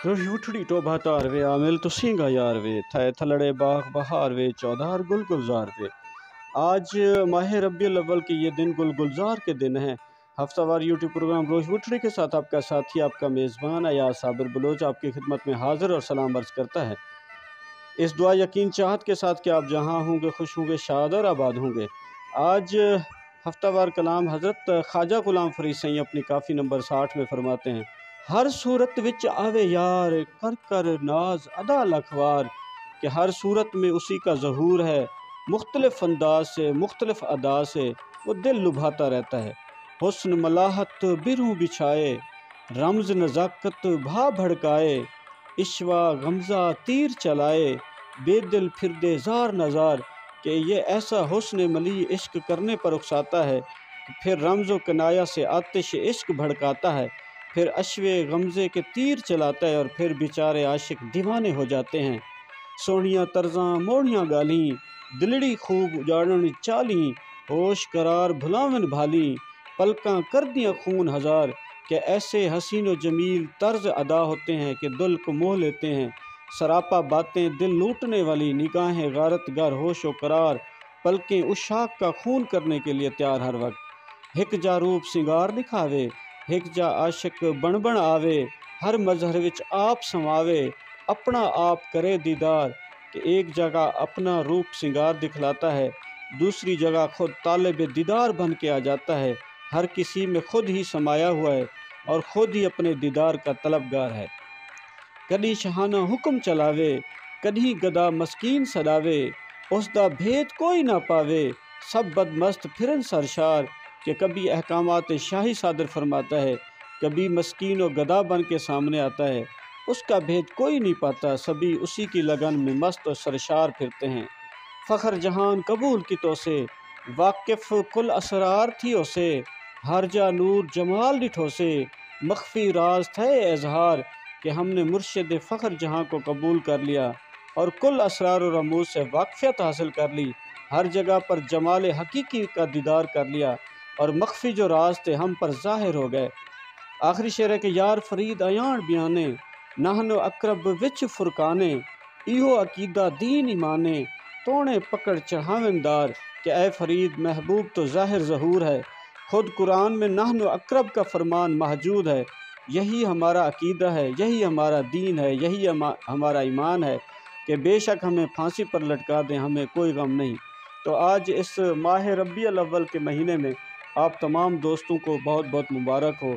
रोही उठड़ी टोभा तार वे आमिल तो सींगा यार वे थे थलड़े बाग बहार वे चौधार गुल गुलजार वे। आज माह रबियुल अव्वल के ये दिन गुल गुलजार के दिन हैं। हफ्तावार यूट्यूब प्रोग्राम रोही उठड़ी के साथ आपका साथी आपका मेज़बान अयाज साबिर बलोच आपकी खिदमत में हाजिर और सलाम अर्ज़ करता है, इस दुआ यकीन चाहत के साथ कि आप जहाँ होंगे खुश होंगे, शाद और आबाद होंगे। आज हफ्तावार कलाम हज़रत ख्वाजा गुलाम फरीद सईं अपनी काफ़ी नंबर 60 में फरमाते हैं, हर सूरत विच आवे यार कर कर नाज अदा लखवार, कि हर सूरत में उसी का ज़हूर है, मुख्तलिफ अंदाज से मुख्तलिफ अदा से वो दिल लुभाता रहता है। हुस्न मलाहत बिरूं बिछाए, रमज़ नज़ाकत भा भड़काए, इश्वा गमज़ा तीर चलाए, बेदिल फिरदे ज़ार नज़ार, कि ये ऐसा हुस्न मली इश्क करने पर उकसाता है, फिर रमज़ व कनाया से आतिश इश्क भड़काता है, फिर अश्वे गमज़े के तीर चलाता है और फिर बेचारे आशिक दीवाने हो जाते हैं। सोहनियाँ तर्ज़ां मोड़ियाँ गाली, दिलड़ी खूब उजाड़न चाली, होश करार भुलावन भाली, पलकां कर दियाँ खून हज़ार, कि ऐसे हसीन व जमील तर्ज अदा होते हैं कि दिल को मोह लेते हैं। सरापा बातें दिल लूटने वाली, निगाहें गारतगर होश व करार, पलकें उशाक का खून करने के लिए तैयार हर वक्त। हिक जा रूप सिंगार दिखावे, हिक जा आशिक बन बन आवे, हर मजहर विच आप समावे, अपना आप करे दीदार, कि एक जगह अपना रूप सिंगार दिखलाता है, दूसरी जगह खुद तालिब दीदार बन के आ जाता है। हर किसी में खुद ही समाया हुआ है और खुद ही अपने दीदार का तलबगार है। कदी शहाना हुक्म चलावे, कदी गदा मस्कीन सदावे, उसदा भेद कोई ना पावे, सब बदमस्त फिरन सरशार, कि कभी अहकामात शाही सादर फरमाता है, कभी मस्कीन और गदा बन के सामने आता है, उसका भेद कोई नहीं पाता, सभी उसी की लगन में मस्त और सरशार फिरते हैं। फ़ख्र जहान कबूल की तो से, वाकिफ़ कुल असरार थी उसे, हर जा नूर जमाल डिठो से, मख्फी राज थे इजहार, कि हमने मुर्शिद फ़ख्र जहां को कबूल कर लिया और कुल असरार और रमूज से वाक़फ़ियत हासिल कर ली, हर जगह पर जमाल हकीकी का दीदार कर लिया और मख्फी जो राज थे हम पर ज़ाहिर हो गए। आखिरी शेर है कि यार फरीद अयान बयाने, नाहनो अकरब विच फुरकाने, इहो अकीदा दीन ईमाने, तोड़े पकड़ चढ़ावेंदार, कि ए फरीद महबूब तो ज़ाहिर ज़हूर है, खुद कुरान में नाहनो अकरब का फरमान महजूद है। यही हमारा अकीदा है, यही हमारा दीन है, यही हमारा ईमान है, कि बेशक हमें फांसी पर लटका दें हमें कोई गम नहीं। तो आज इस माह रबियुल अव्वल के महीने में आप तमाम दोस्तों को बहुत बहुत मुबारक हो।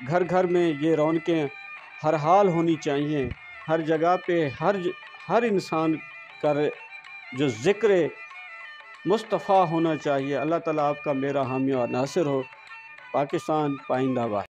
घर घर में ये रौनकें हर हाल होनी चाहिए, हर जगह पे हर इंसान का जो ज़िक्र मुस्तफ़ा होना चाहिए। अल्लाह ताला आपका मेरा हामी और नासिर हो। पाकिस्तान पाइंदाबाद।